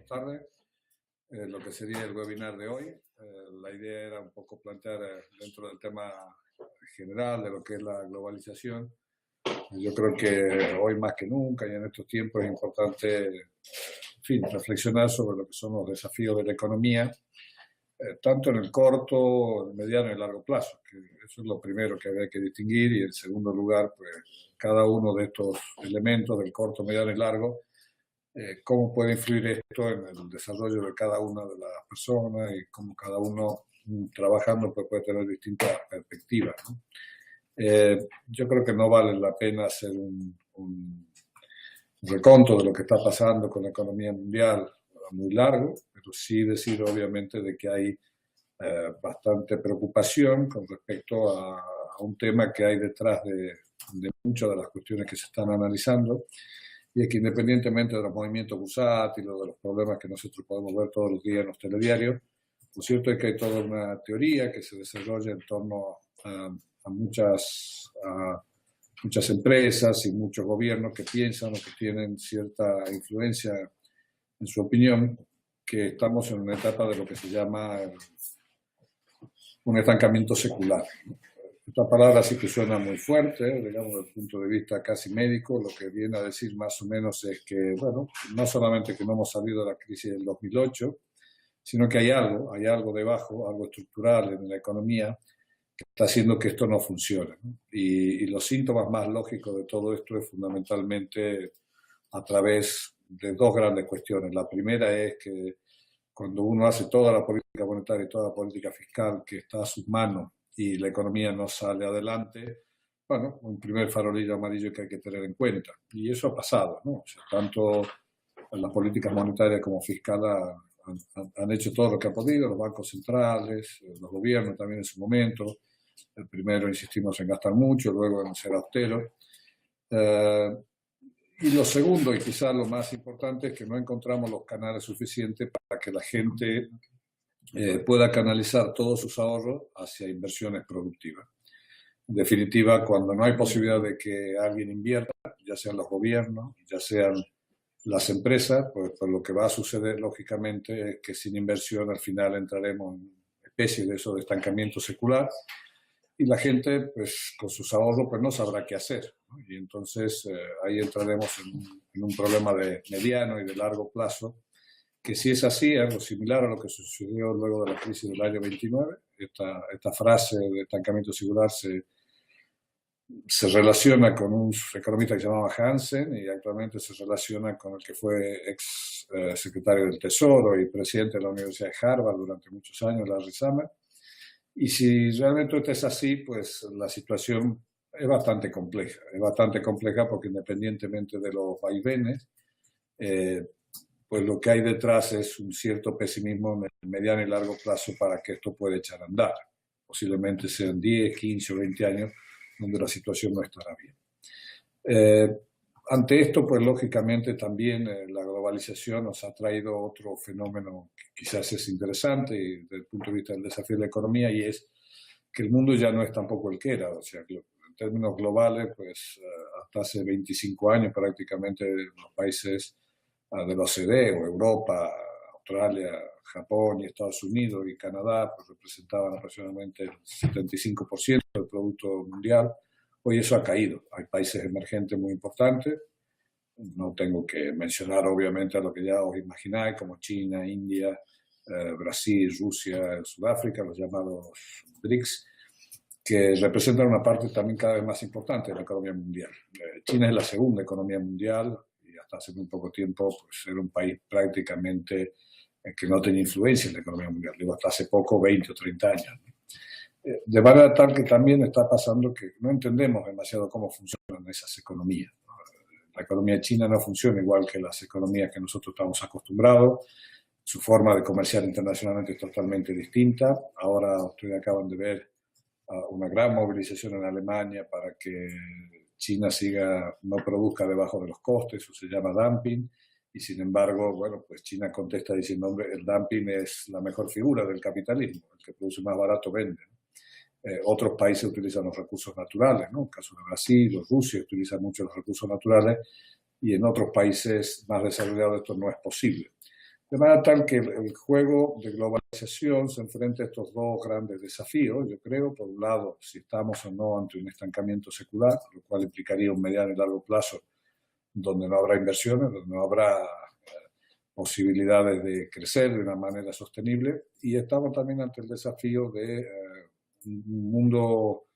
buenas tardes. Lo que sería el webinar de hoy. La idea era un poco plantear dentro del tema general de lo que es la globalización. Yo creo que hoy más que nunca y en estos tiempos es importante, en fin, reflexionar sobre lo que son los desafíos de la economía, tanto en el corto, el mediano y el largo plazo, que eso es lo primero que habría que distinguir, y en segundo lugar, pues cada uno de estos elementos del corto, mediano y largo, cómo puede influir esto en el desarrollo de cada una de las personas y cómo cada uno trabajando pues puede tener distintas perspectivas, ¿no? Yo creo que no vale la pena hacer un reconto de lo que está pasando con la economía mundial muy largo, pero sí decir obviamente de que hay bastante preocupación con respecto a un tema que hay detrás de muchas de las cuestiones que se están analizando, y es que independientemente de los movimientos bursátiles, de los problemas que nosotros podemos ver todos los días en los telediarios, lo cierto es que hay toda una teoría que se desarrolla en torno a muchas empresas y muchos gobiernos que piensan o que tienen cierta influencia, en su opinión, que estamos en una etapa de lo que se llama un estancamiento secular. Esta palabra sí que suena muy fuerte, digamos, desde el punto de vista casi médico. Lo que viene a decir más o menos es que, bueno, no solamente que no hemos salido de la crisis del 2008, sino que hay algo debajo, algo estructural en la economía que está haciendo que esto no funcione, ¿no? Y los síntomas más lógicos de todo esto es fundamentalmente a través de dos grandes cuestiones. La primera es que cuando uno hace toda la política monetaria y toda la política fiscal que está a sus manos y la economía no sale adelante, bueno, un primer farolillo amarillo que hay que tener en cuenta. Y eso ha pasado, ¿no? O sea, tanto las políticas monetarias como fiscales han hecho todo lo que han podido, los bancos centrales, los gobiernos también en su momento. El primero insistimos en gastar mucho, luego en ser austeros. Y lo segundo, y quizás lo más importante, es que no encontramos los canales suficientes para que la gente pueda canalizar todos sus ahorros hacia inversiones productivas. En definitiva, cuando no hay posibilidad de que alguien invierta, ya sean los gobiernos, ya sean las empresas, pues lo que va a suceder lógicamente es que sin inversión al final entraremos en una especie de eso de estancamiento secular, y la gente pues con sus ahorros pues no sabrá qué hacer, ¿no? Y entonces ahí entraremos en un problema de mediano y de largo plazo, que si es así, algo similar a lo que sucedió luego de la crisis del año 29. Esta frase de estancamiento secular se relaciona con un economista que se llamaba Hansen, y actualmente se relaciona con el que fue ex secretario del Tesoro y presidente de la Universidad de Harvard durante muchos años, Larry Summers. Y si realmente esto es así, pues la situación es bastante compleja. Es bastante compleja porque independientemente de los vaivenes, pues lo que hay detrás es un cierto pesimismo en el mediano y largo plazo para que esto pueda echar a andar. Posiblemente sean 10, 15 o 20 años donde la situación no estará bien. Ante esto, pues lógicamente también la globalización nos ha traído otro fenómeno que quizás es interesante desde el punto de vista del desafío de la economía, y es que el mundo ya no es tampoco el que era. O sea, en términos globales, pues hasta hace 25 años prácticamente los países de la OCDE o Europa, Australia, Japón y Estados Unidos y Canadá pues representaban aproximadamente el 75% del Producto Mundial. Hoy eso ha caído. Hay países emergentes muy importantes. No tengo que mencionar obviamente a lo que ya os imagináis, como China, India, Brasil, Rusia, Sudáfrica, los llamados BRICS, que representan una parte también cada vez más importante de la economía mundial. China es la segunda economía mundial y hasta hace muy poco tiempo pues, era un país prácticamente que no tenía influencia en la economía mundial. Digo, hasta hace poco, 20 o 30 años, ¿no? De manera tal que también está pasando que no entendemos demasiado cómo funcionan esas economías. La economía china no funciona igual que las economías que nosotros estamos acostumbrados. Su forma de comerciar internacionalmente es totalmente distinta. Ahora ustedes acaban de ver una gran movilización en Alemania para que China no produzca debajo de los costes, eso se llama dumping. Y sin embargo, bueno, pues China contesta diciendo, hombre, el dumping es la mejor figura del capitalismo, el que produce más barato vende, ¿no? Otros países utilizan los recursos naturales, ¿no? En el caso de Brasil, Rusia utilizan mucho los recursos naturales, y en otros países más desarrollados esto no es posible. De manera tal que el juego de globalización se enfrenta a estos dos grandes desafíos, yo creo. Por un lado, si estamos o no ante un estancamiento secular, lo cual implicaría un mediano y largo plazo donde no habrá inversiones, donde no habrá posibilidades de crecer de una manera sostenible. Y estamos también ante el desafío de un mundo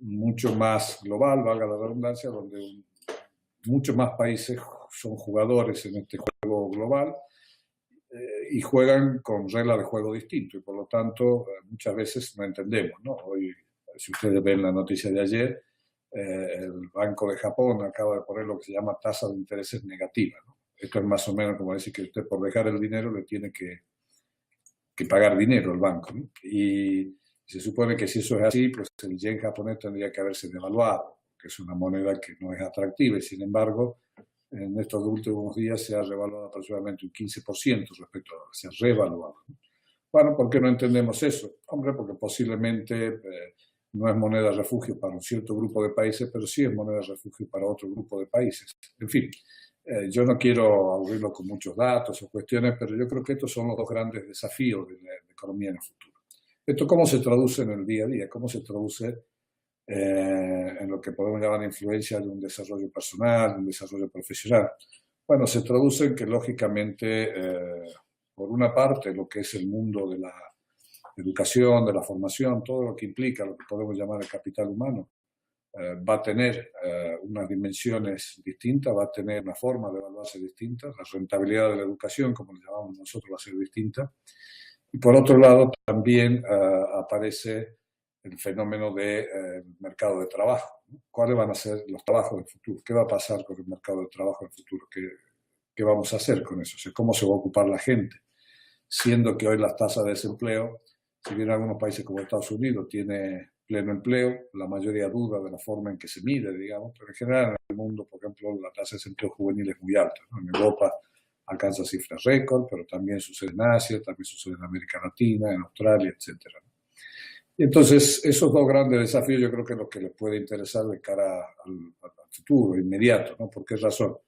mucho más global, valga la redundancia, donde muchos más países son jugadores en este juego global y juegan con reglas de juego distintas y por lo tanto muchas veces no entendemos, ¿no? Hoy, si ustedes ven la noticia de ayer, el Banco de Japón acaba de poner lo que se llama tasa de intereses negativa, ¿no? Esto es más o menos como decir que usted por dejar el dinero le tiene que pagar dinero al banco, ¿no? Y se supone que si eso es así, pues el yen japonés tendría que haberse devaluado, que es una moneda que no es atractiva y sin embargo en estos últimos días se ha revaluado aproximadamente un 15% respecto a se ha revaluado. Bueno, ¿por qué no entendemos eso? Hombre, porque posiblemente no es moneda de refugio para un cierto grupo de países, pero sí es moneda de refugio para otro grupo de países. En fin, yo no quiero aburrirlo con muchos datos o cuestiones, pero yo creo que estos son los dos grandes desafíos de la economía en el futuro. ¿Esto cómo se traduce en el día a día? ¿Cómo se traduce en lo que podemos llamar influencia de un desarrollo personal, de un desarrollo profesional? Bueno, se traduce en que lógicamente, por una parte, lo que es el mundo de la educación, de la formación, todo lo que implica lo que podemos llamar el capital humano, va a tener unas dimensiones distintas, va a tener una forma de evaluarse distinta, la rentabilidad de la educación, como le llamamos nosotros, va a ser distinta. Y por otro lado, también aparece el fenómeno del mercado de trabajo, ¿no? ¿Cuáles van a ser los trabajos del futuro? ¿Qué va a pasar con el mercado de trabajo del futuro? ¿Qué vamos a hacer con eso? O sea, ¿cómo se va a ocupar la gente? Siendo que hoy las tasas de desempleo, si bien algunos países como Estados Unidos tiene pleno empleo, la mayoría duda de la forma en que se mide, digamos, pero en general en el mundo, por ejemplo, la tasa de desempleo juvenil es muy alta, ¿no? En Europa alcanza cifras récord, pero también sucede en Asia, también sucede en América Latina, en Australia, etcétera. Y entonces, esos dos grandes desafíos yo creo que es lo que les puede interesar de cara al futuro inmediato, ¿no? ¿Por qué razón?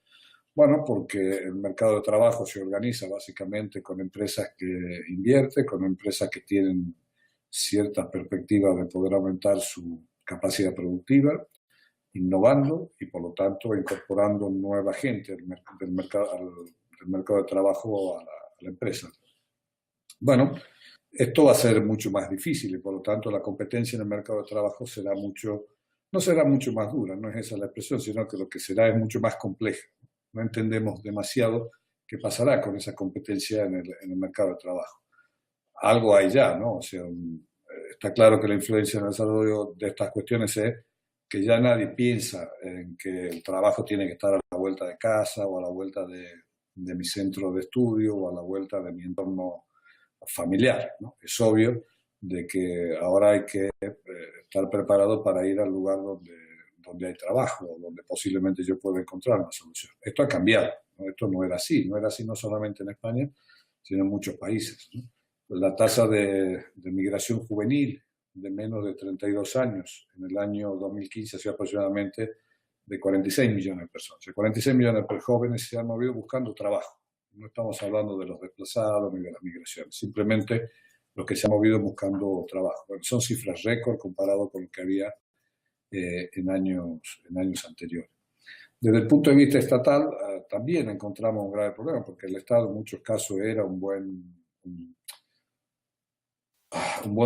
Bueno, porque el mercado de trabajo se organiza básicamente con empresas que invierten, con empresas que tienen cierta perspectiva de poder aumentar su capacidad productiva, innovando y por lo tanto incorporando nueva gente del mercado de trabajo a la empresa. Bueno, esto va a ser mucho más difícil y por lo tanto la competencia en el mercado de trabajo no será mucho más dura, no es esa la expresión, sino que lo que será es mucho más compleja. No entendemos demasiado qué pasará con esa competencia en el mercado de trabajo. Algo hay ya, ¿no? O sea, está claro que la influencia en el desarrollo de estas cuestiones es que ya nadie piensa en que el trabajo tiene que estar a la vuelta de casa o a la vuelta de mi centro de estudio o a la vuelta de mi entorno familiar, ¿no? Es obvio de que ahora hay que estar preparado para ir al lugar donde hay trabajo, donde posiblemente yo pueda encontrar una solución. Esto ha cambiado, ¿no? Esto no era así no solamente en España, sino en muchos países, ¿no? La tasa de migración juvenil de menos de 32 años en el año 2015 ha sido aproximadamente de 46 millones de personas. O sea, 46 millones de jóvenes se han movido buscando trabajo. No estamos hablando de los desplazados ni de las migraciones, simplemente los que se han movido buscando trabajo. Bueno, son cifras récord comparado con lo que había en años anteriores. Desde el punto de vista estatal, también encontramos un grave problema, porque el Estado en muchos casos era un buen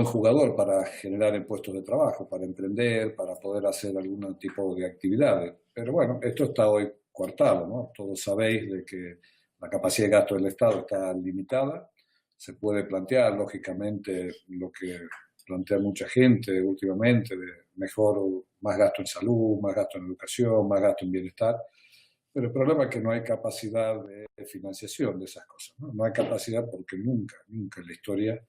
jugador para generar puestos de trabajo, para emprender, para poder hacer algún tipo de actividades. Pero bueno, esto está hoy coartado, ¿no? Todos sabéis de que la capacidad de gasto del Estado está limitada. Se puede plantear, lógicamente, lo que plantea mucha gente últimamente, de más gasto en salud, más gasto en educación, más gasto en bienestar. Pero el problema es que no hay capacidad de financiación de esas cosas, ¿no? No hay capacidad porque nunca en la historia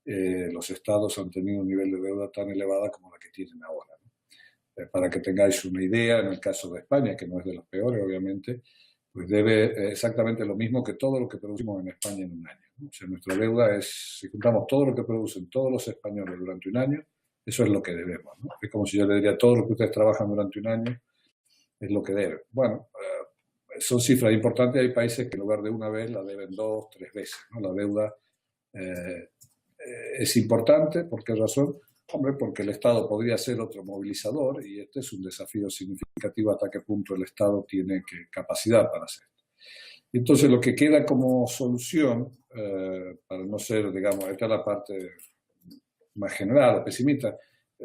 los estados han tenido un nivel de deuda tan elevada como la que tienen ahora, ¿no? Para que tengáis una idea, en el caso de España, que no es de los peores, obviamente, pues debe exactamente lo mismo que todo lo que producimos en España en un año, ¿no? O sea, nuestra deuda es, si juntamos todo lo que producen todos los españoles durante un año, eso es lo que debemos, ¿no? Es como si yo le diría todo lo que ustedes trabajan durante un año es lo que deben. Bueno, son cifras importantes. Hay países que en lugar de una vez la deben 2, 3 veces, ¿no? La deuda es importante. ¿Por qué razón? Hombre, porque el Estado podría ser otro movilizador y este es un desafío significativo hasta qué punto el Estado tiene capacidad para hacerlo. Entonces, lo que queda como solución, para no ser, digamos, esta es la parte más general o pesimista,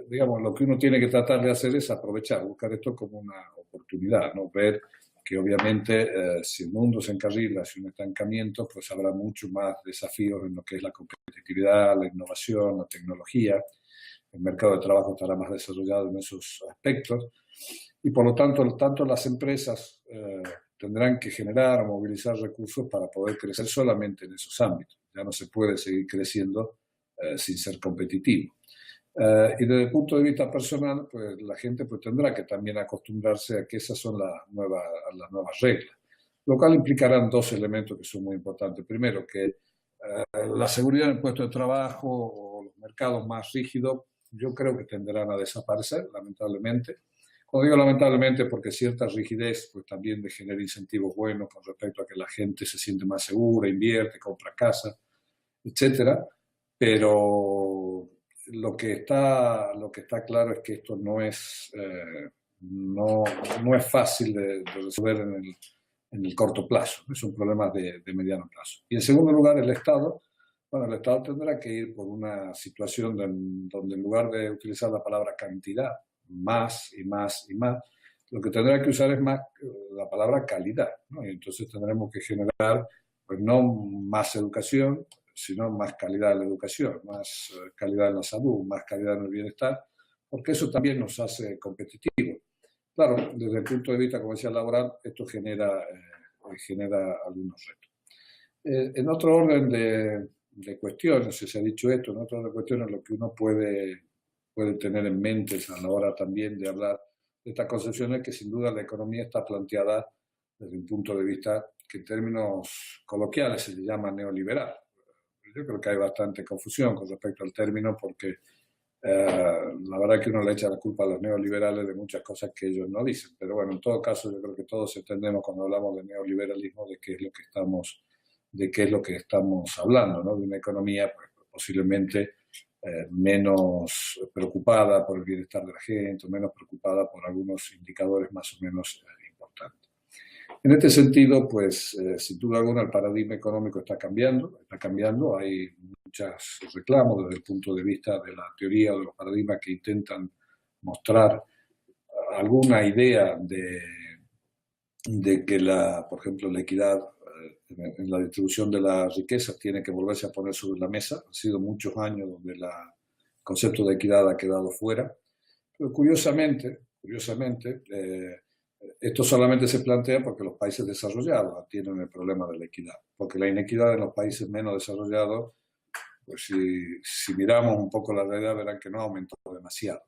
digamos, lo que uno tiene que tratar de hacer es aprovechar, buscar esto como una oportunidad, ¿no? Ver que obviamente si el mundo se encarrila hacia un estancamiento, pues habrá mucho más desafíos en lo que es la competitividad, la innovación, la tecnología. El mercado de trabajo estará más desarrollado en esos aspectos y por lo tanto las empresas tendrán que generar o movilizar recursos para poder crecer solamente en esos ámbitos. Ya no se puede seguir creciendo sin ser competitivo. Y desde el punto de vista personal, pues la gente pues, tendrá que también acostumbrarse a que esas son las nuevas reglas, lo cual implicarán dos elementos que son muy importantes. Primero, que la seguridad en el puesto de trabajo o los mercados más rígidos, yo creo que tenderán a desaparecer, lamentablemente. Cuando digo lamentablemente, porque cierta rigidez pues, también genera incentivos buenos con respecto a que la gente se siente más segura, invierte, compra casa, etcétera. Pero lo que está claro es que esto no es fácil de resolver en el corto plazo. Es un problema de mediano plazo. Y en segundo lugar, el Estado. Bueno, el Estado tendrá que ir por una situación donde en lugar de utilizar la palabra cantidad, más y más y más, lo que tendrá que usar es más la palabra calidad, ¿no? Y entonces tendremos que generar, pues no más educación, sino más calidad en la educación, más calidad en la salud, más calidad en el bienestar, porque eso también nos hace competitivos. Claro, desde el punto de vista, como decía, laboral, esto genera algunos retos. En otro orden de cuestiones, si se ha dicho esto, en otro orden de cuestiones, lo que uno puede tener en mente a la hora también de hablar de estas concepciones, que sin duda la economía está planteada desde un punto de vista que en términos coloquiales se le llama neoliberal. Yo creo que hay bastante confusión con respecto al término porque la verdad es que uno le echa la culpa a los neoliberales de muchas cosas que ellos no dicen. Pero bueno, en todo caso yo creo que todos entendemos cuando hablamos de neoliberalismo de qué es lo que estamos hablando, ¿no? De una economía pues, posiblemente menos preocupada por el bienestar de la gente, menos preocupada por algunos indicadores más o menos importantes. En este sentido, pues, sin duda alguna, el paradigma económico está cambiando. Hay muchos reclamos desde el punto de vista de la teoría o de los paradigmas que intentan mostrar alguna idea de que, por ejemplo, la equidad en la distribución de la riqueza tiene que volverse a poner sobre la mesa. Han sido muchos años donde el concepto de equidad ha quedado fuera. Pero curiosamente, esto solamente se plantea porque los países desarrollados tienen el problema de la equidad, porque la inequidad en los países menos desarrollados, pues si miramos un poco la realidad, verán que no aumentó demasiado.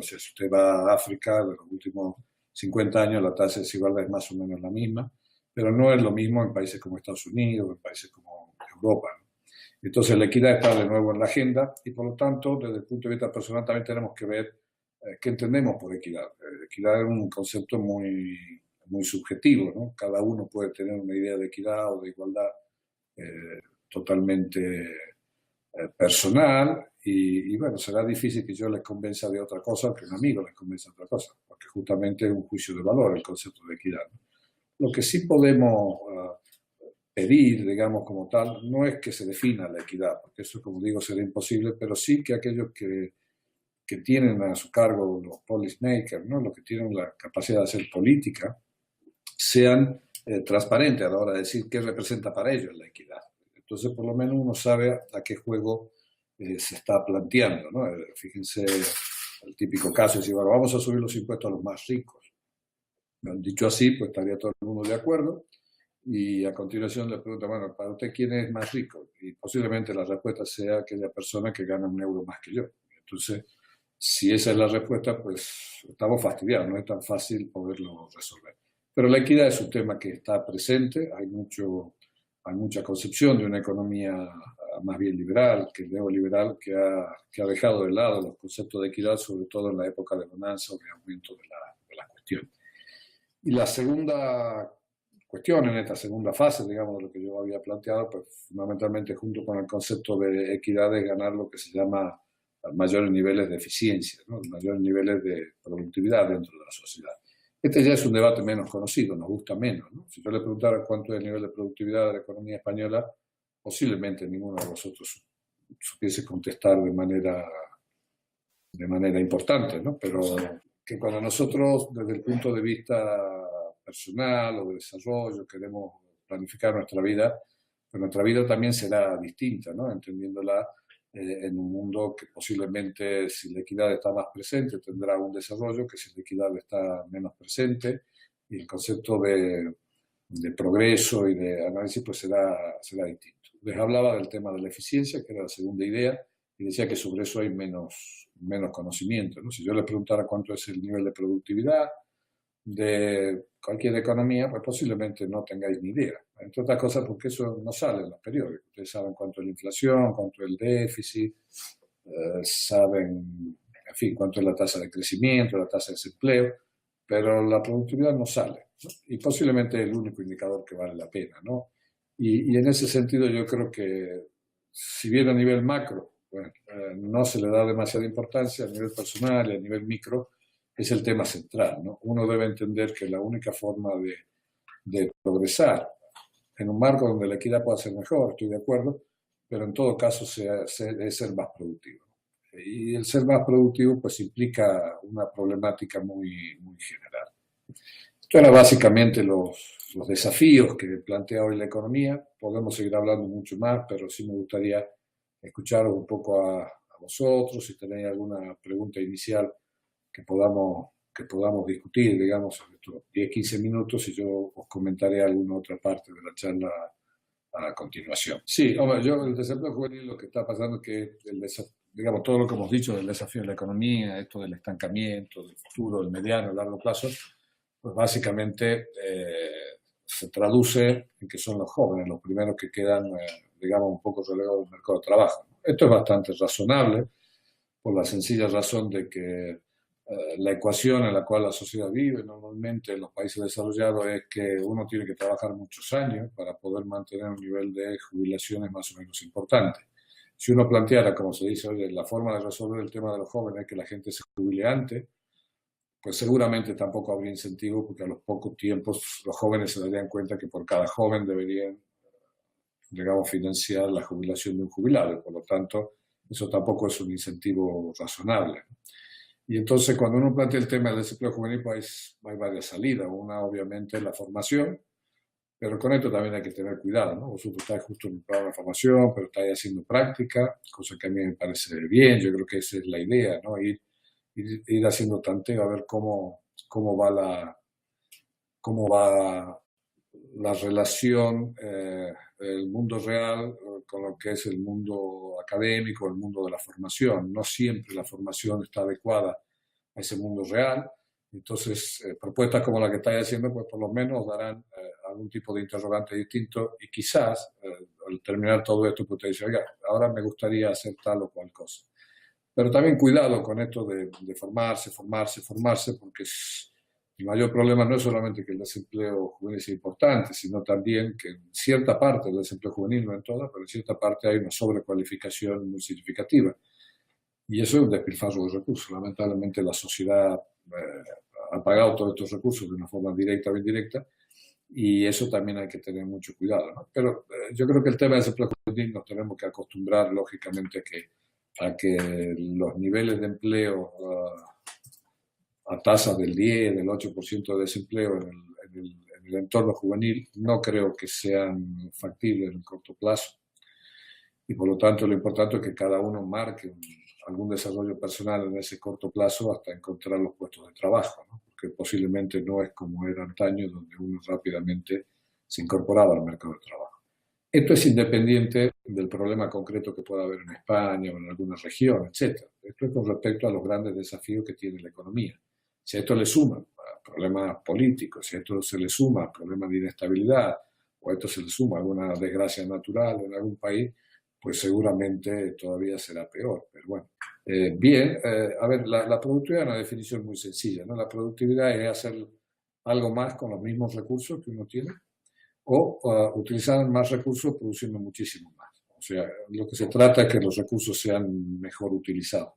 Si usted va a África, de los últimos 50 años la tasa de desigualdad es más o menos la misma, pero no es lo mismo en países como Estados Unidos, en países como Europa, ¿no? Entonces la equidad está de nuevo en la agenda y por lo tanto, desde el punto de vista personal, también tenemos que ver qué entendemos por equidad. Equidad es un concepto muy, muy subjetivo, ¿no? Cada uno puede tener una idea de equidad o de igualdad totalmente personal y bueno, será difícil que yo les convenza de otra cosa que un amigo les convenza de otra cosa, porque justamente es un juicio de valor el concepto de equidad, ¿no? Lo que sí podemos pedir, digamos, como tal, no es que se defina la equidad, porque eso, como digo, será imposible, pero sí que aquellos que tienen a su cargo los policymakers, ¿no? Los que tienen la capacidad de hacer política, sean transparentes a la hora de decir qué representa para ellos la equidad. Entonces, por lo menos uno sabe a qué juego se está planteando, ¿no? Fíjense el típico caso, es decir, bueno, vamos a subir los impuestos a los más ricos. Dicho así, pues estaría todo el mundo de acuerdo. Y a continuación le pregunta, bueno, ¿para usted quién es más rico? Y posiblemente la respuesta sea aquella persona que gana €1 más que yo. Entonces, si esa es la respuesta, pues estamos fastidiados, no es tan fácil poderlo resolver. Pero la equidad es un tema que está presente, hay mucha concepción de una economía más bien liberal que neoliberal que ha dejado de lado los conceptos de equidad, sobre todo en la época de bonanza o de aumento de la cuestión. Y la segunda cuestión en esta segunda fase, digamos, de lo que yo había planteado, pues fundamentalmente junto con el concepto de equidad es ganar lo que se llama mayores niveles de eficiencia, ¿no? Mayores niveles de productividad dentro de la sociedad. Este ya es un debate menos conocido, nos gusta menos, ¿no? Si yo le preguntara cuánto es el nivel de productividad de la economía española, posiblemente ninguno de vosotros supiese contestar de manera importante, ¿no? Pero que cuando nosotros, desde el punto de vista personal o de desarrollo, queremos planificar nuestra vida, pues nuestra vida también será distinta, ¿no? Entendiéndola en un mundo que posiblemente, si la equidad está más presente, tendrá un desarrollo, que si la equidad está menos presente, y el concepto de progreso y de análisis pues será distinto. Les hablaba del tema de la eficiencia, que era la segunda idea, y decía que sobre eso hay menos conocimiento, ¿no? Si yo les preguntara cuánto es el nivel de productividad de cualquier economía, pues posiblemente no tengáis ni idea. Entre otras cosas porque eso no sale en los periódicos. Ustedes saben cuánto es la inflación, cuánto es el déficit, saben, en fin, cuánto es la tasa de crecimiento, la tasa de desempleo, pero la productividad no sale, ¿no? Y posiblemente es el único indicador que vale la pena, ¿no? Y en ese sentido yo creo que, si bien a nivel macro, bueno, no se le da demasiada importancia, a nivel personal y a nivel micro, es el tema central, ¿no? Uno debe entender que la única forma de progresar en un marco donde la equidad pueda ser mejor, estoy de acuerdo, pero en todo caso es ser más productivo. Y el ser más productivo pues implica una problemática muy general. Esto era básicamente los desafíos que plantea hoy la economía. Podemos seguir hablando mucho más, pero sí me gustaría escucharos un poco a vosotros, si tenéis alguna pregunta inicial que podamos discutir, digamos, en estos 10-15 minutos, y yo os comentaré alguna otra parte de la charla a continuación. Sí, hombre, el desempleo juvenil, lo que está pasando es que, digamos, todo lo que hemos dicho del desafío de la economía, esto del estancamiento, del futuro, del mediano, largo plazo, pues básicamente se traduce en que son los jóvenes los primeros que quedan, digamos, un poco relegados del mercado de trabajo. Esto es bastante razonable por la sencilla razón de que la ecuación en la cual la sociedad vive normalmente en los países desarrollados es que uno tiene que trabajar muchos años para poder mantener un nivel de jubilaciones más o menos importante. Si uno planteara, como se dice hoy, la forma de resolver el tema de los jóvenes es que la gente se jubile antes, pues seguramente tampoco habría incentivo, porque a los pocos tiempos los jóvenes se darían cuenta que por cada joven deberían, digamos, financiar la jubilación de un jubilado. Por lo tanto, eso tampoco es un incentivo razonable. Y entonces, cuando uno plantea el tema del desempleo juvenil, pues hay varias salidas. Una, obviamente, es la formación, pero con esto también hay que tener cuidado, ¿no? Vosotros estáis justo en un programa de formación, pero estáis haciendo práctica, cosa que a mí me parece bien. Yo creo que esa es la idea, ¿no? Ir haciendo tanteo a ver cómo va la relación, el mundo real con lo que es el mundo académico, el mundo de la formación. No siempre la formación está adecuada a ese mundo real. Entonces, propuestas como la que estáis haciendo, pues por lo menos darán algún tipo de interrogante distinto, y quizás al terminar todo esto, pues te dice, oiga, ahora me gustaría hacer tal o cual cosa. Pero también cuidado con esto de formarse, porque el mayor problema no es solamente que el desempleo juvenil sea importante, sino también que en cierta parte del desempleo juvenil, no en toda, pero en cierta parte hay una sobrecualificación muy significativa. Y eso es un despilfarro de recursos. Lamentablemente la sociedad ha pagado todos estos recursos de una forma directa o indirecta, y eso también hay que tener mucho cuidado, ¿no? Pero yo creo que el tema del desempleo juvenil nos tenemos que acostumbrar, lógicamente, a que los niveles de empleo a tasas del 10, del 8% de desempleo en el entorno juvenil no creo que sean factibles en el corto plazo. Y por lo tanto lo importante es que cada uno marque algún desarrollo personal en ese corto plazo hasta encontrar los puestos de trabajo, ¿no? Porque posiblemente no es como era antaño, donde uno rápidamente se incorporaba al mercado de trabajo. Esto es independiente del problema concreto que pueda haber en España o en alguna región, etc. Esto es con respecto a los grandes desafíos que tiene la economía. Si a esto le suman problemas políticos, si a esto se le suma problemas de inestabilidad, o a esto se le suma alguna desgracia natural en algún país, pues seguramente todavía será peor. Pero bueno, a ver, la productividad es una definición muy sencilla, ¿no? La productividad es hacer algo más con los mismos recursos que uno tiene, o utilizar más recursos produciendo muchísimo más. O sea, lo que se trata es que los recursos sean mejor utilizados.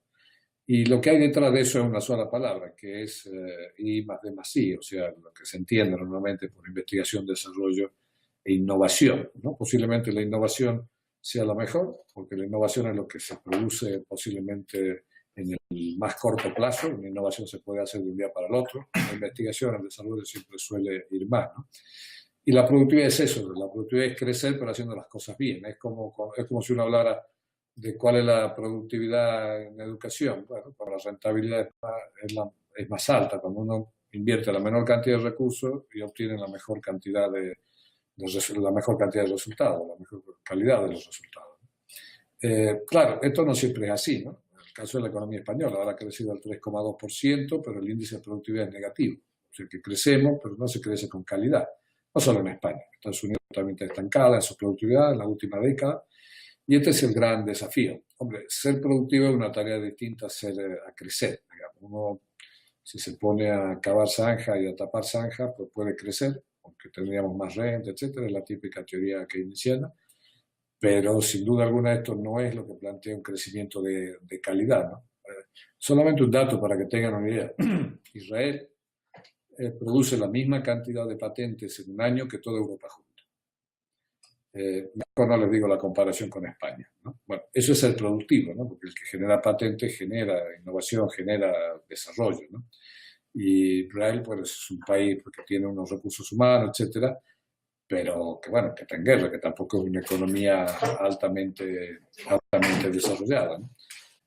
Y lo que hay detrás de eso es una sola palabra, que es I más D más I, o sea, lo que se entiende normalmente por investigación, desarrollo e innovación, ¿no? Posiblemente la innovación sea la mejor, porque la innovación es lo que se produce posiblemente en el más corto plazo. Una innovación se puede hacer de un día para el otro. La investigación, el desarrollo siempre suele ir más, ¿no? Y la productividad es eso, la productividad es crecer pero haciendo las cosas bien. Es como si uno hablara de cuál es la productividad en educación. Bueno, pues la rentabilidad es más alta cuando uno invierte la menor cantidad de recursos y obtiene la mejor cantidad de resultados, la mejor calidad de los resultados. Claro, esto no siempre es así, ¿no? En el caso de la economía española, ahora ha crecido al 3,2%, pero el índice de productividad es negativo. O sea que crecemos, pero no se crece con calidad. No solo en España. Estados Unidos también está estancada en su productividad en la última década. Y este es el gran desafío. Hombre, ser productivo es una tarea distinta a crecer. Digamos. Uno, si se pone a cavar zanjas y a tapar zanjas, pues puede crecer, porque tendríamos más renta, etcétera. Es la típica teoría keynesiana. Pero sin duda alguna esto no es lo que plantea un crecimiento de calidad, ¿no? Solamente un dato para que tengan una idea. Israel produce la misma cantidad de patentes en un año que toda Europa junta. Mejor no les digo la comparación con España, ¿no? Bueno, eso es el productivo, ¿no? Porque el que genera patentes genera innovación, genera desarrollo, ¿no? Y Israel, pues, es un país que tiene unos recursos humanos, etcétera, pero que, bueno, que está en guerra, que tampoco es una economía altamente desarrollada, ¿no?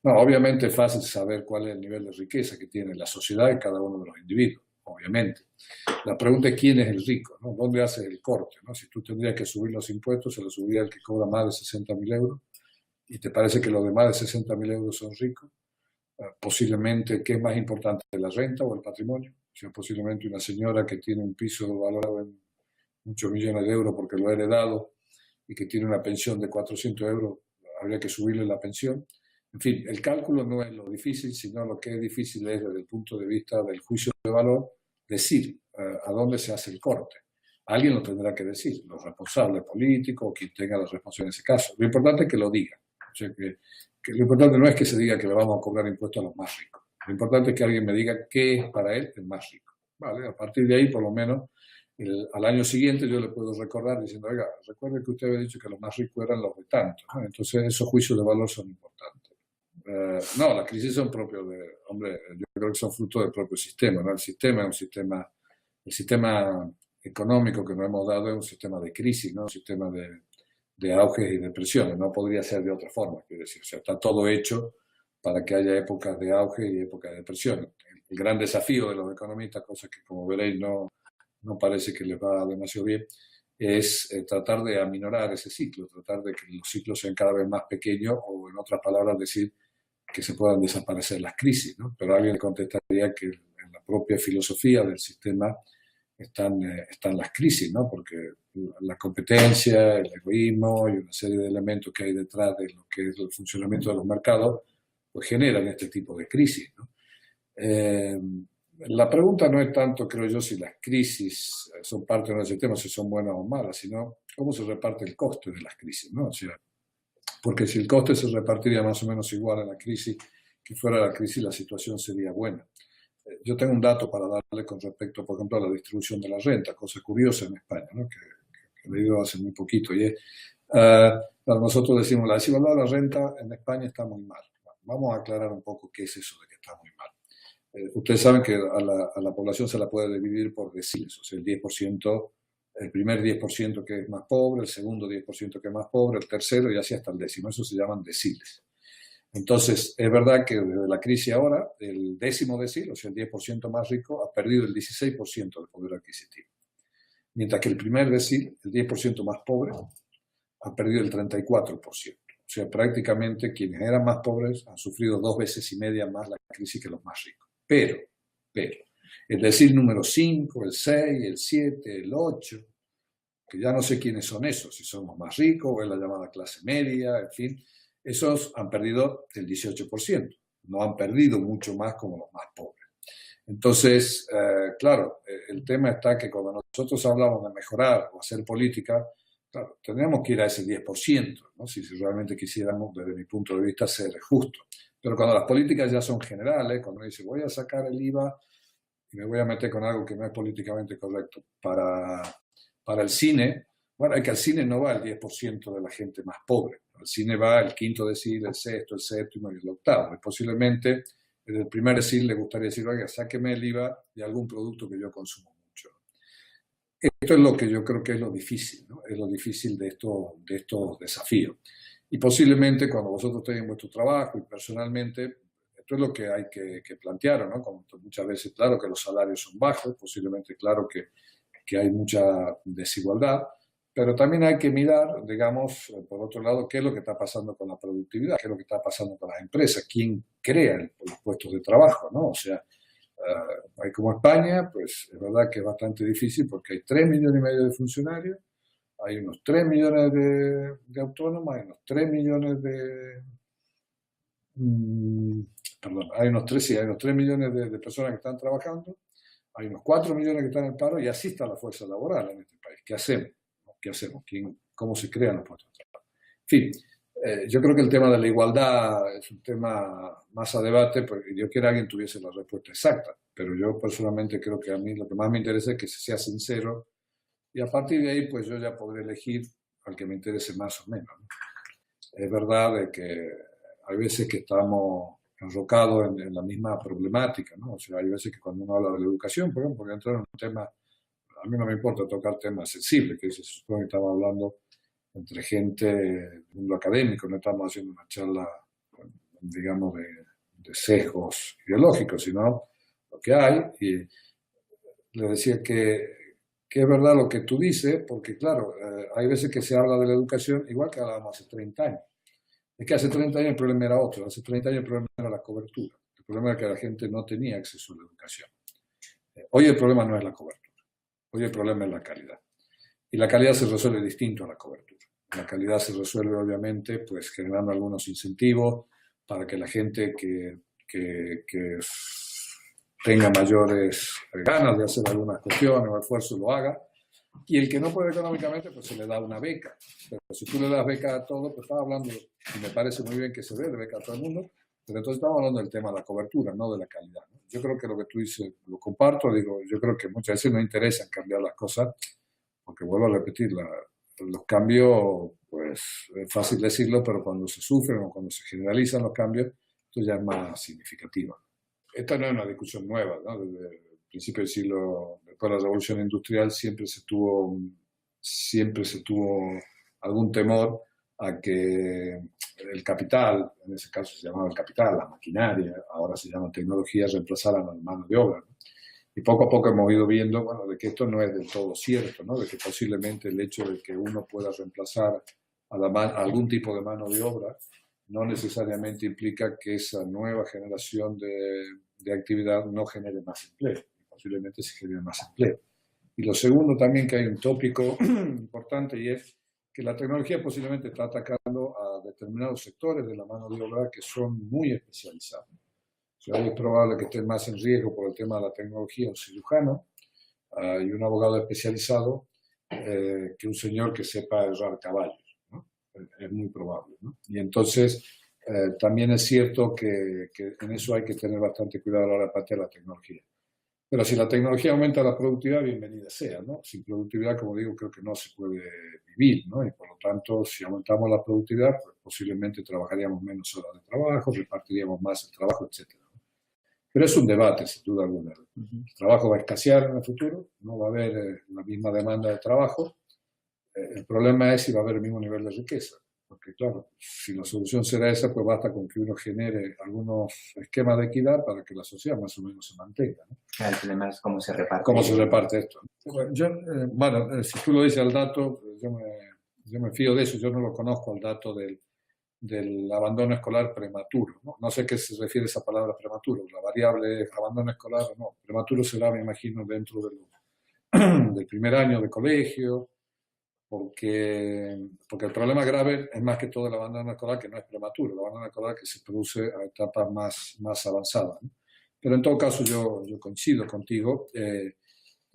No, obviamente es fácil saber cuál es el nivel de riqueza que tiene la sociedad y cada uno de los individuos, obviamente. La pregunta es quién es el rico, ¿no? ¿Dónde haces el corte, ¿no? Si tú tendrías que subir los impuestos, se los subiría el que cobra más de 60.000 euros, y te parece que los demás de 60.000 euros son ricos. Posiblemente, ¿qué es más importante, la renta o el patrimonio? O sea, posiblemente una señora que tiene un piso valorado en muchos millones de euros porque lo ha heredado y que tiene una pensión de 400 euros, habría que subirle la pensión. En fin, el cálculo no es lo difícil, sino lo que es difícil es desde el punto de vista del juicio de valor, decir a dónde se hace el corte. Alguien lo tendrá que decir, los responsables políticos o quien tenga la responsabilidad en ese caso. Lo importante es que lo diga. O sea, que lo importante no es que se diga que le vamos a cobrar impuestos a los más ricos. Lo importante es que alguien me diga qué es para él el más rico. ¿Vale? A partir de ahí, por lo menos, al año siguiente yo le puedo recordar diciendo, oiga, recuerde que usted había dicho que los más ricos eran los de tanto, ¿no? Entonces esos juicios de valor son importantes. No, las crisis son propios hombre, yo creo que son fruto del propio sistema, ¿no? El sistema es el sistema económico que nos hemos dado es un sistema de crisis, ¿no? Un sistema de auges y depresiones, no podría ser de otra forma, quiero decir, o sea, está todo hecho para que haya épocas de auge y épocas de depresión. El gran desafío de los economistas, cosa que como veréis no parece que les va demasiado bien, es tratar de aminorar ese ciclo, tratar de que los ciclos sean cada vez más pequeños o, en otras palabras, decir que se puedan desaparecer las crisis, ¿no? Pero alguien contestaría que en la propia filosofía del sistema están las crisis, ¿no? Porque la competencia, el egoísmo y una serie de elementos que hay detrás de lo que es el funcionamiento de los mercados, pues generan este tipo de crisis, ¿no? La pregunta no es tanto, creo yo, si las crisis son parte de un sistema, si son buenas o malas, sino cómo se reparte el coste de las crisis, ¿no? O sea, porque si el coste se repartiría más o menos igual a la crisis, que fuera la crisis, la situación sería buena. Yo tengo un dato para darle con respecto, por ejemplo, a la distribución de la renta, cosa curiosa en España, ¿no? que he leído hace muy poquito, y es, nosotros decimos, la desigualdad de la renta en España está muy mal. Vamos a aclarar un poco qué es eso de que está muy mal. Ustedes saben que a la población se la puede dividir por deciles, o sea, el 10%, el primer 10% que es más pobre, el segundo 10% que es más pobre, el tercero y así hasta el décimo. Eso se llaman deciles. Entonces, es verdad que desde la crisis ahora, el décimo decil, o sea, el 10% más rico, ha perdido el 16% del poder adquisitivo. Mientras que el primer decil, el 10% más pobre, ha perdido el 34%. O sea, prácticamente quienes eran más pobres han sufrido 2 veces y media más la crisis que los más ricos. Pero, el decil número 5, el 6, el 7, el 8, que ya no sé quiénes son esos, si son los más ricos o es la llamada clase media, en fin, esos han perdido el 18%. No han perdido mucho más como los más pobres. Entonces, claro, el tema está que cuando nosotros hablamos de mejorar o hacer política, claro, tendríamos que ir a ese 10%, ¿no? Si realmente quisiéramos, desde mi punto de vista, ser justo. Pero cuando las políticas ya son generales, cuando uno dice voy a sacar el IVA y me voy a meter con algo que no es políticamente correcto para el cine, bueno, es que al cine no va el 10% de la gente más pobre. Al cine va el quinto decil, el sexto, el séptimo y el octavo. Y posiblemente en el primer decil le gustaría decir, oiga, sáqueme el IVA de algún producto que yo consumo mucho. Esto es lo que yo creo que es lo difícil, ¿no? Es lo difícil de estos desafíos. Y posiblemente cuando vosotros tengáis vuestro trabajo y personalmente, esto es lo que hay que plantear, ¿no? Como muchas veces, claro que los salarios son bajos, posiblemente, claro que hay mucha desigualdad, pero también hay que mirar, digamos, por otro lado, qué es lo que está pasando con la productividad, qué es lo que está pasando con las empresas, quién crea los puestos de trabajo, ¿no? O sea, hay como España, pues es verdad que es bastante difícil porque hay 3,5 millones de funcionarios, hay unos 3 millones de autónomos, hay unos 3 millones perdón, hay unos 3 millones de personas que están trabajando, hay unos 4 millones que están en paro y así está la fuerza laboral en este país. ¿Qué hacemos? ¿Qué hacemos? ¿Cómo se crean los puestos de trabajo? En fin, yo creo que el tema de la igualdad es un tema más a debate, porque yo quiero que alguien tuviese la respuesta exacta, pero yo personalmente creo que a mí lo que más me interesa es que se sea sincero y a partir de ahí pues yo ya podré elegir al que me interese más o menos, ¿no? Es verdad de que hay veces que estamos enrocados en la misma problemática, ¿no? O sea, hay veces que cuando uno habla de la educación, por ejemplo, porque entrar en un tema, a mí no me importa tocar temas sensibles, que se supone que estamos hablando entre gente del mundo académico, no estamos haciendo una charla, digamos, de sesgos ideológicos, sino lo que hay. Y le decía que es verdad lo que tú dices, porque claro, hay veces que se habla de la educación igual que hablábamos hace 30 años. Es que hace 30 años el problema era otro, hace 30 años el problema era la cobertura, el problema era que la gente no tenía acceso a la educación. Hoy el problema no es la cobertura, hoy el problema es la calidad. Y la calidad se resuelve distinto a la cobertura. La calidad se resuelve obviamente pues generando algunos incentivos para que la gente que tenga mayores ganas de hacer algunas cuestiones o esfuerzo lo haga. Y el que no puede económicamente, pues se le da una beca. Pero si tú le das beca a todo, pues estaba hablando, y me parece muy bien que se dé beca a todo el mundo, pero entonces estamos hablando del tema de la cobertura, no de la calidad, ¿no? Yo creo que lo que tú dices lo comparto, digo, yo creo que muchas veces no interesa cambiar las cosas, porque vuelvo a repetir, los cambios, pues es fácil decirlo, pero cuando se sufren o cuando se generalizan los cambios, esto ya es más significativo. Esta no es una discusión nueva, ¿no? Desde el principio del siglo, después de la revolución industrial, siempre se tuvo algún temor a que el capital, en ese caso se llamaba el capital, la maquinaria, ahora se llama tecnología, reemplazaran a la mano de obra, ¿no? Y poco a poco hemos ido viendo, bueno, de que esto no es del todo cierto, ¿no? De que posiblemente el hecho de que uno pueda reemplazar a algún tipo de mano de obra no necesariamente implica que esa nueva generación de actividad no genere más empleo. Posiblemente se genere más empleo. Y lo segundo también, que hay un tópico importante, y es que la tecnología posiblemente está atacando a determinados sectores de la mano de obra que son muy especializados. O sea, es probable que esté más en riesgo por el tema de la tecnología un cirujano y un abogado especializado que un señor que sepa herrar caballos, ¿no? Es muy probable, ¿no? Y entonces también es cierto que en eso hay que tener bastante cuidado a la hora de patear la tecnología. Pero si la tecnología aumenta la productividad, bienvenida sea, ¿no? Sin productividad, como digo, creo que no se puede vivir, ¿no? Y por lo tanto, si aumentamos la productividad, pues posiblemente trabajaríamos menos horas de trabajo, repartiríamos más el trabajo, etc. Pero es un debate, sin duda alguna. El trabajo va a escasear en el futuro, no va a haber la misma demanda de trabajo. El problema es si va a haber el mismo nivel de riqueza. Porque claro, si la solución será esa, pues basta con que uno genere algunos esquemas de equidad para que la sociedad más o menos se mantenga, ¿no? El problema es cómo se reparte. ¿Cómo se reparte esto? Bueno, si tú lo dices al dato, yo me fío de eso, yo no lo conozco al dato del abandono escolar prematuro, ¿no? No sé a qué se refiere esa palabra prematuro, la variable es abandono escolar o no. Prematuro será, me imagino, dentro del primer año de colegio, porque el problema grave es más que todo el abandono escolar, que no es prematuro, el abandono escolar que se produce a etapas más avanzadas, ¿no? Pero en todo caso yo coincido contigo.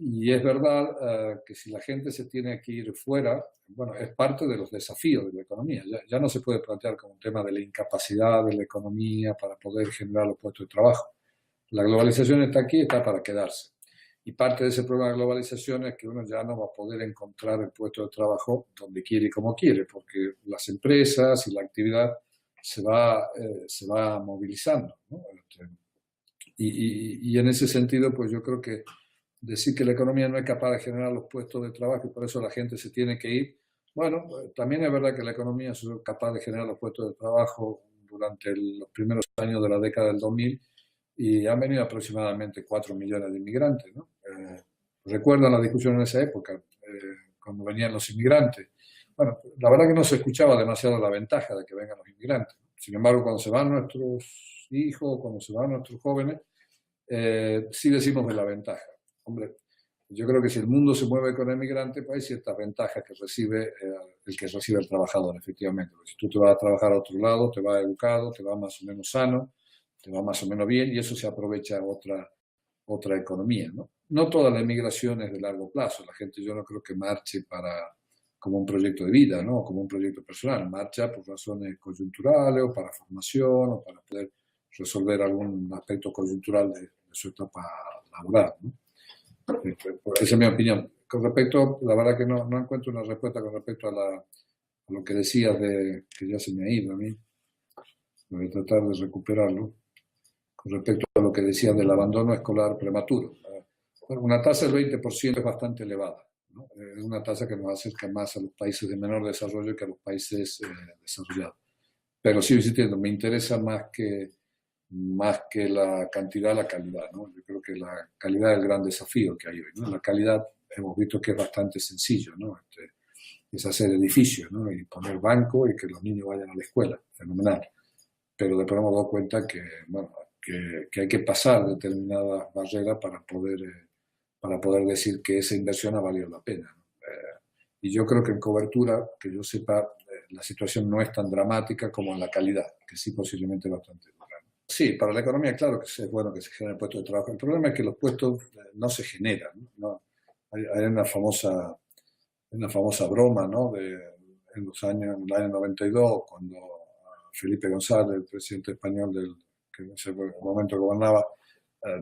Y es verdad que si la gente se tiene que ir fuera, bueno, es parte de los desafíos de la economía. Ya no se puede plantear como un tema de la incapacidad de la economía para poder generar los puestos de trabajo. La globalización está aquí, está para quedarse. Y parte de ese problema de globalización es que uno ya no va a poder encontrar el puesto de trabajo donde quiere y como quiere, porque las empresas y la actividad se va movilizando, ¿no? Y en ese sentido, pues yo creo que decir que la economía no es capaz de generar los puestos de trabajo y por eso la gente se tiene que ir, bueno, también es verdad que la economía es capaz de generar los puestos de trabajo durante los primeros años de la década del 2000 y han venido aproximadamente 4 millones de inmigrantes, ¿no? Recuerdo la discusión en esa época, cuando venían los inmigrantes. Bueno, la verdad que no se escuchaba demasiado la ventaja de que vengan los inmigrantes. Sin embargo, cuando se van nuestros hijos, cuando se van nuestros jóvenes, sí decimos de la ventaja. Hombre, yo creo que si el mundo se mueve con el migrante, pues hay ciertas ventajas que recibe el que recibe el trabajador, efectivamente. Porque si tú te vas a trabajar a otro lado, te vas educado, te vas más o menos sano, te va más o menos bien y eso se aprovecha otra economía, ¿no? No toda la inmigración es de largo plazo. La gente yo no creo que marche como un proyecto de vida, ¿no? Como un proyecto personal. Marcha por razones coyunturales o para formación o para poder resolver algún aspecto coyuntural de su etapa laboral, ¿no? Esa es mi opinión. Con respecto, la verdad que no encuentro una respuesta con respecto a lo que decías que ya se me ha ido a mí. Voy a tratar de recuperarlo. Con respecto a lo que decías del abandono escolar prematuro. Bueno, una tasa del 20% es bastante elevada, ¿no? Es una tasa que nos acerca más a los países de menor desarrollo que a los países desarrollados. Pero sigo insistiendo, me interesa más que la cantidad, la calidad, ¿no? Yo creo que la calidad es el gran desafío que hay hoy, ¿no? La calidad hemos visto que es bastante sencillo, ¿no? Es hacer edificios, ¿no? Y poner banco y que los niños vayan a la escuela, fenomenal. Pero después hemos dado cuenta que, bueno, que hay que pasar determinadas barreras para poder decir que esa inversión ha valido la pena, ¿no? Y yo creo que en cobertura, que yo sepa, la situación no es tan dramática como en la calidad, que sí posiblemente bastante dura. Sí, para la economía, claro que es bueno que se generen puestos de trabajo. El problema es que los puestos no se generan, ¿no? Hay una famosa broma, ¿no? En el año 92, cuando Felipe González, el presidente español que en ese momento gobernaba,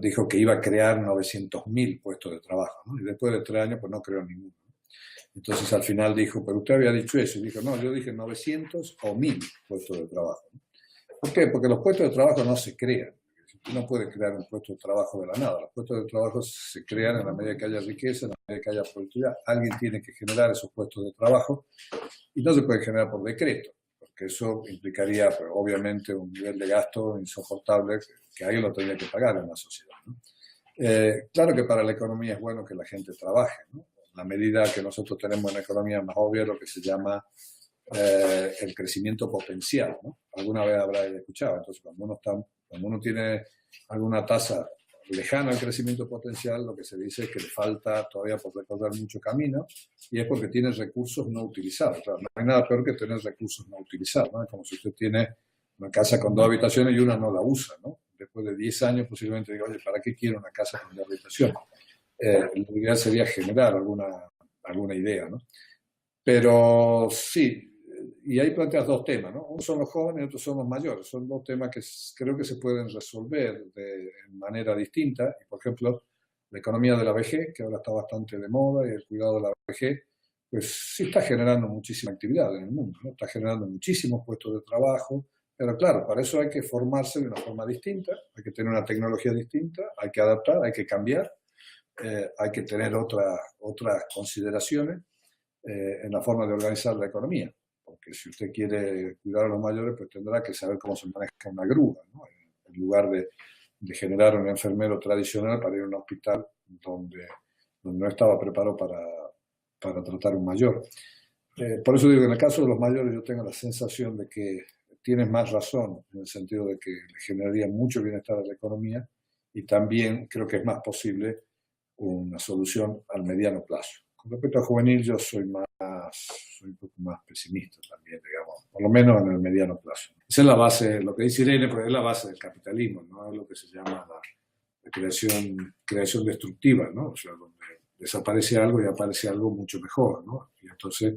dijo que iba a crear 900.000 puestos de trabajo, ¿no? Y después de 3 años, pues no creó ninguno. Entonces al final dijo, pero usted había dicho eso. Y dijo, no, yo dije 900 o 1.000 puestos de trabajo. ¿Por qué? Porque los puestos de trabajo no se crean. Tú no puedes crear un puesto de trabajo de la nada. Los puestos de trabajo se crean en la medida que haya riqueza, en la medida que haya productividad. Alguien tiene que generar esos puestos de trabajo y no se puede generar por decreto, porque eso implicaría, pues, obviamente, un nivel de gasto insoportable que alguien lo tendría que pagar en la sociedad, ¿no? Claro que para la economía es bueno que la gente trabaje, ¿no? La medida que nosotros tenemos en la economía más obvia es lo que se llama el crecimiento potencial, ¿no? Alguna vez habrá escuchado. Entonces, cuando uno tiene alguna tasa lejana al crecimiento potencial, lo que se dice es que le falta todavía por recorrer mucho camino y es porque tiene recursos no utilizados. Claro, no hay nada peor que tener recursos no utilizados, ¿no? Es como si usted tiene una casa con 2 habitaciones y una no la usa, ¿no? Después de 10 años posiblemente diga, oye, ¿para qué quiero una casa con 2 habitaciones? Lo ideal sería generar alguna idea, ¿no? Pero sí, y ahí planteas 2 temas, ¿no? Uno son los jóvenes y otros son los mayores. Son 2 temas que creo que se pueden resolver de manera distinta. Por ejemplo, la economía de la vejez, que ahora está bastante de moda, y el cuidado de la vejez, pues sí está generando muchísima actividad en el mundo, ¿no? Está generando muchísimos puestos de trabajo, pero claro, para eso hay que formarse de una forma distinta, hay que tener una tecnología distinta, hay que adaptar, hay que cambiar, hay que tener otras consideraciones en la forma de organizar la economía. Porque si usted quiere cuidar a los mayores, pues tendrá que saber cómo se maneja una grúa, ¿no? En lugar de generar un enfermero tradicional para ir a un hospital donde no estaba preparado para tratar a un mayor. Por eso digo que en el caso de los mayores yo tengo la sensación de que tienes más razón, en el sentido de que le generaría mucho bienestar a la economía y también creo que es más posible una solución al mediano plazo. Con respecto a juvenil, yo soy un poco más pesimista también, digamos, por lo menos en el mediano plazo. Esa es la base, lo que dice Irene, pero es la base del capitalismo, no es lo que se llama creación destructiva, ¿no? O sea, donde desaparece algo y aparece algo mucho mejor, ¿no? Y entonces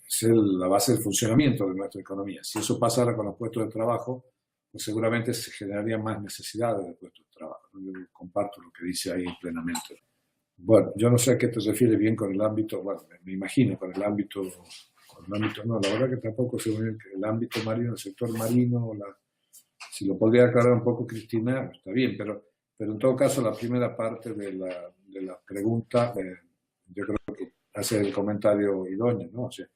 es la base del funcionamiento de nuestra economía. Si eso pasara con los puestos de trabajo, pues seguramente se generarían más necesidades de puestos de trabajo, ¿no? Yo comparto lo que dice ahí plenamente. Bueno, yo no sé a qué te refieres bien con el ámbito, bueno, me imagino con el ámbito, no, la verdad que tampoco sé muy bien que el ámbito marino, el sector marino, si lo podría aclarar un poco Cristina, está bien, pero en todo caso la primera parte de la pregunta, yo creo que hace el comentario idóneo, ¿no? O sea,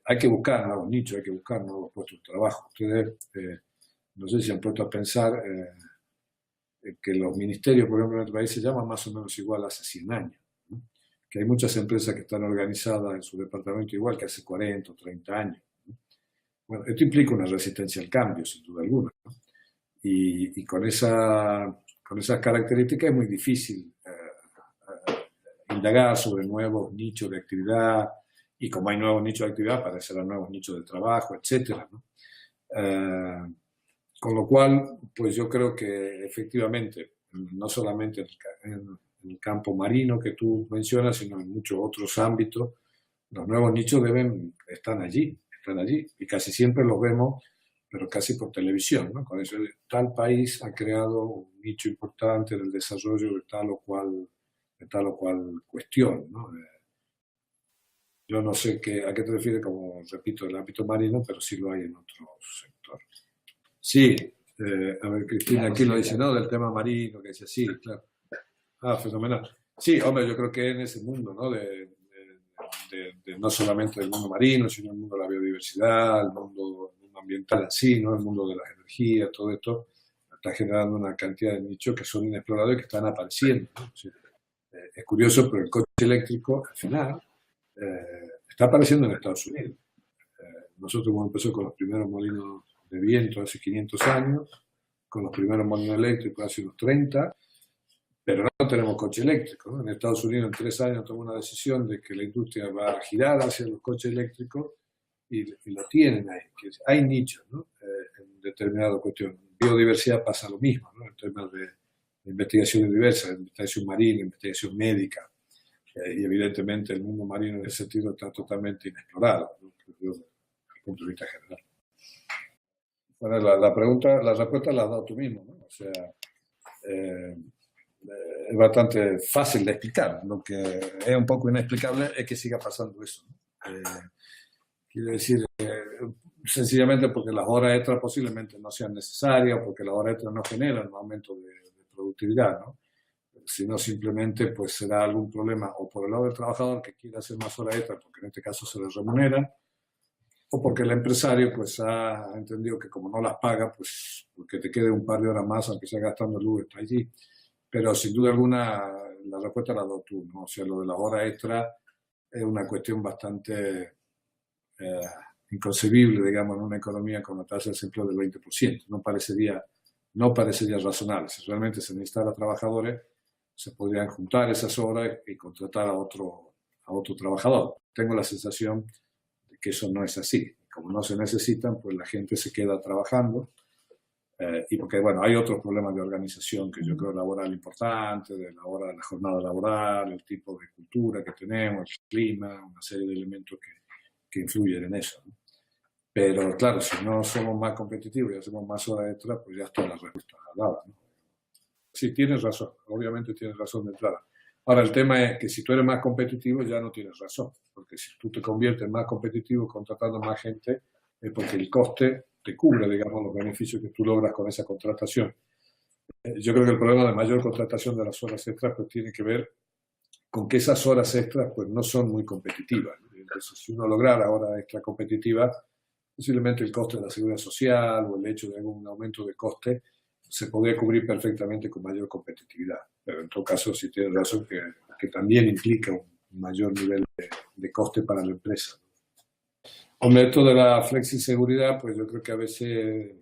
hay que buscar nuevos nichos, hay que buscar nuevos puestos de trabajo. Ustedes, no sé si se han puesto a pensar que los ministerios, por ejemplo, en nuestro país se llaman más o menos igual hace 100 años, ¿no? Que hay muchas empresas que están organizadas en su departamento igual que hace 40 o 30 años, ¿no? Bueno, esto implica una resistencia al cambio, sin duda alguna, ¿no? Y con esas características es muy difícil indagar sobre nuevos nichos de actividad, y como hay nuevos nichos de actividad, aparecerán nuevos nichos de trabajo, etcétera, ¿no? Con lo cual, pues yo creo que efectivamente, no solamente en el campo marino que tú mencionas, sino en muchos otros ámbitos, los nuevos nichos están allí, y casi siempre los vemos, pero casi por televisión, ¿no? Con eso, tal país ha creado un nicho importante del desarrollo de tal o cual cuestión, ¿no? Yo no sé a qué te refieres, como repito, el ámbito marino, pero sí lo hay en otros sectores. Sí, a ver, Cristina aquí lo dice, ¿no? Del tema marino, que dice, sí, claro. Ah, fenomenal. Sí, hombre, yo creo que en ese mundo, ¿no? No solamente del mundo marino, sino el mundo de la biodiversidad, el mundo ambiental en sí, ¿no? El mundo de las energías, todo esto está generando una cantidad de nichos que son inexplorados y que están apareciendo, ¿no? Sí. Es curioso, pero el coche eléctrico, al final, está apareciendo en Estados Unidos. Nosotros hemos empezado con los primeros molinos de viento hace 500 años, con los primeros molinos eléctricos hace unos 30, pero no tenemos coche eléctrico, ¿no? En Estados Unidos en 3 años tomó una decisión de que la industria va a girar hacia los coches eléctricos y lo tienen ahí. Hay nichos, ¿no? En determinada cuestión. Biodiversidad pasa lo mismo, ¿no? En temas de investigación diversa, investigación marina, investigación médica. Y evidentemente el mundo marino en ese sentido está totalmente inexplorado, ¿no? Desde el punto de vista general. Bueno, la respuesta la has dado tú mismo, ¿no? O sea, es bastante fácil de explicar. Lo que es un poco inexplicable es que siga pasando eso, ¿no? Quiere decir, sencillamente porque las horas extras posiblemente no sean necesarias, o porque las horas extras no generan un aumento de productividad, ¿no? Sino simplemente pues será algún problema o por el lado del trabajador que quiera hacer más horas extras porque en este caso se les remuneran, o porque el empresario pues ha entendido que como no las paga, pues porque te quede un par de horas más aunque sea gastando luz está allí. Pero sin duda alguna la respuesta la has dado tú, ¿no? O sea, lo de las horas extras es una cuestión bastante inconcebible, digamos, en una economía con una tasa de desempleo del 20%. No parecería razonable. Si realmente se necesitara trabajadores, se podrían juntar esas horas y contratar a otro trabajador. Tengo la sensación de que eso no es así. Como no se necesitan, pues la gente se queda trabajando. Y porque, bueno, hay otros problemas de organización que yo creo laboral importantes, de la hora de la jornada laboral, el tipo de cultura que tenemos, el clima, una serie de elementos que influyen en eso, ¿no? Pero claro, si no somos más competitivos y hacemos más horas extras, pues ya está la respuesta dada, ¿no? Sí, tienes razón, obviamente tienes razón de entrada. Ahora, el tema es que si tú eres más competitivo ya no tienes razón, porque si tú te conviertes más competitivo contratando más gente, es porque el coste te cubre, digamos, los beneficios que tú logras con esa contratación. Yo creo que el problema de mayor contratación de las horas extras pues tiene que ver con que esas horas extras pues no son muy competitivas. Entonces, si uno lograra horas extra competitivas, posiblemente el coste de la seguridad social o el hecho de algún aumento de coste se podría cubrir perfectamente con mayor competitividad. Pero en todo caso, sí tienes razón que también implica un mayor nivel de coste para la empresa. Hombre, esto de la flexiseguridad, pues yo creo que a veces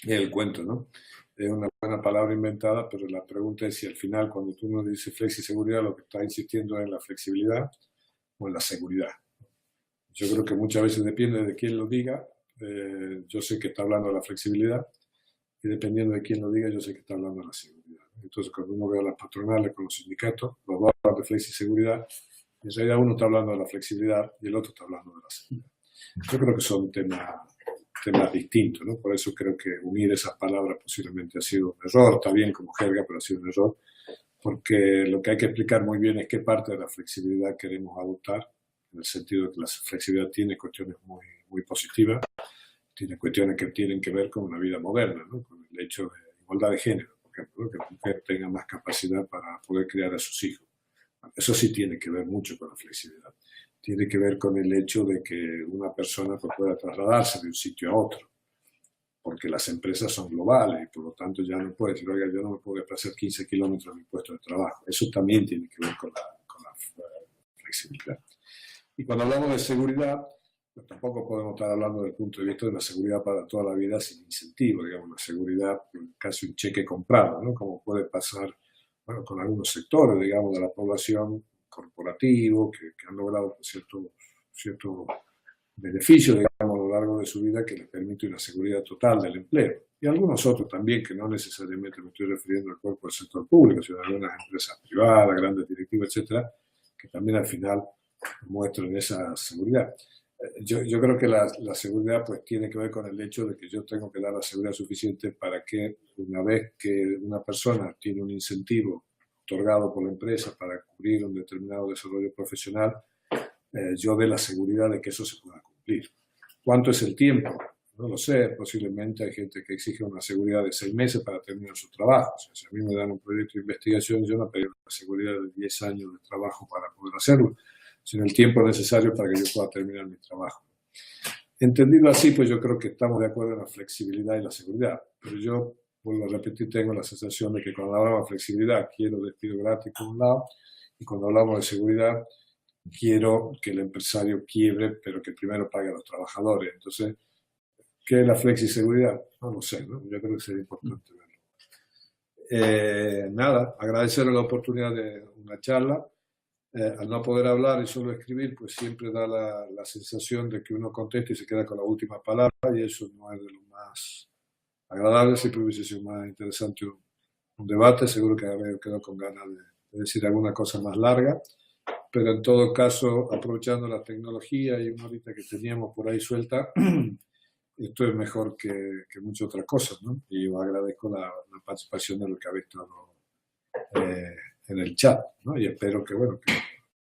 es el cuento, ¿no? Es una buena palabra inventada, pero la pregunta es si al final, cuando tú no dices flexiseguridad, lo que está insistiendo es en la flexibilidad o en la seguridad. Yo creo que muchas veces depende de quién lo diga. Yo sé que está hablando de la flexibilidad y dependiendo de quién lo diga, yo sé que está hablando de la seguridad. Entonces, cuando uno ve a las patronales con los sindicatos, los dos hablan de flexiseguridad, en realidad uno está hablando de la flexibilidad y el otro está hablando de la seguridad. Yo creo que son temas distintos, ¿no? Por eso creo que unir esas palabras posiblemente ha sido un error, está bien como jerga, pero ha sido un error, porque lo que hay que explicar muy bien es qué parte de la flexibilidad queremos adoptar, en el sentido de que la flexibilidad tiene cuestiones muy, muy positivas, tiene cuestiones que tienen que ver con una vida moderna, ¿no? Con el hecho de igualdad de género, por ejemplo, ¿no? Que la mujer tenga más capacidad para poder criar a sus hijos. Eso sí tiene que ver mucho con la flexibilidad. Tiene que ver con el hecho de que una persona pues, pueda trasladarse de un sitio a otro, porque las empresas son globales y por lo tanto ya no puede decir, oiga, yo no me puedo desplazar 15 kilómetros de mi puesto de trabajo. Eso también tiene que ver con la flexibilidad. Y cuando hablamos de seguridad, pues tampoco podemos estar hablando desde el punto de vista de una seguridad para toda la vida sin incentivo, digamos, una seguridad casi un cheque comprado, ¿no? Como puede pasar, bueno, con algunos sectores, digamos, de la población corporativo que han logrado cierto beneficio, digamos, a lo largo de su vida que les permite una seguridad total del empleo. Y algunos otros también, que no necesariamente me estoy refiriendo al cuerpo del sector público, sino a algunas empresas privadas, grandes directivas, etcétera, que también al final muestran esa seguridad. Yo creo que la seguridad pues tiene que ver con el hecho de que yo tengo que dar la seguridad suficiente para que una vez que una persona tiene un incentivo otorgado por la empresa para cubrir un determinado desarrollo profesional, yo dé la seguridad de que eso se pueda cumplir. ¿Cuánto es el tiempo? No lo sé, posiblemente hay gente que exige una seguridad de 6 meses para terminar su trabajo. O sea, si a mí me dan un proyecto de investigación, yo no pedí una seguridad de 10 años de trabajo para poder hacerlo, sino el tiempo necesario para que yo pueda terminar mi trabajo. Entendido así, pues yo creo que estamos de acuerdo en la flexibilidad y la seguridad. Pero yo, vuelvo a repetir, tengo la sensación de que cuando hablamos de flexibilidad quiero despido gratis por un lado, y cuando hablamos de seguridad quiero que el empresario quiebre, pero que primero pague a los trabajadores. Entonces, ¿qué es la flexiseguridad? No lo sé, ¿no? Yo creo que sería importante verlo. Nada, agradecer la oportunidad de una charla. Al no poder hablar y solo escribir, pues siempre da la sensación de que uno contesta y se queda con la última palabra, y eso no es de lo más agradable. Siempre hubiese sido más interesante un debate, seguro que habría quedado con ganas de decir alguna cosa más larga, pero en todo caso, aprovechando la tecnología y una horita que teníamos por ahí suelta, esto es mejor que muchas otras cosas, ¿no? Y yo agradezco la participación de los que habéis estado en el chat, ¿no? Y espero que, bueno,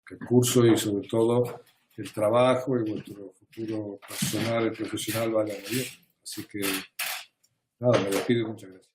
que el curso y sobre todo el trabajo y vuestro futuro personal y profesional vaya muy bien. Así que, nada, me despido y muchas gracias.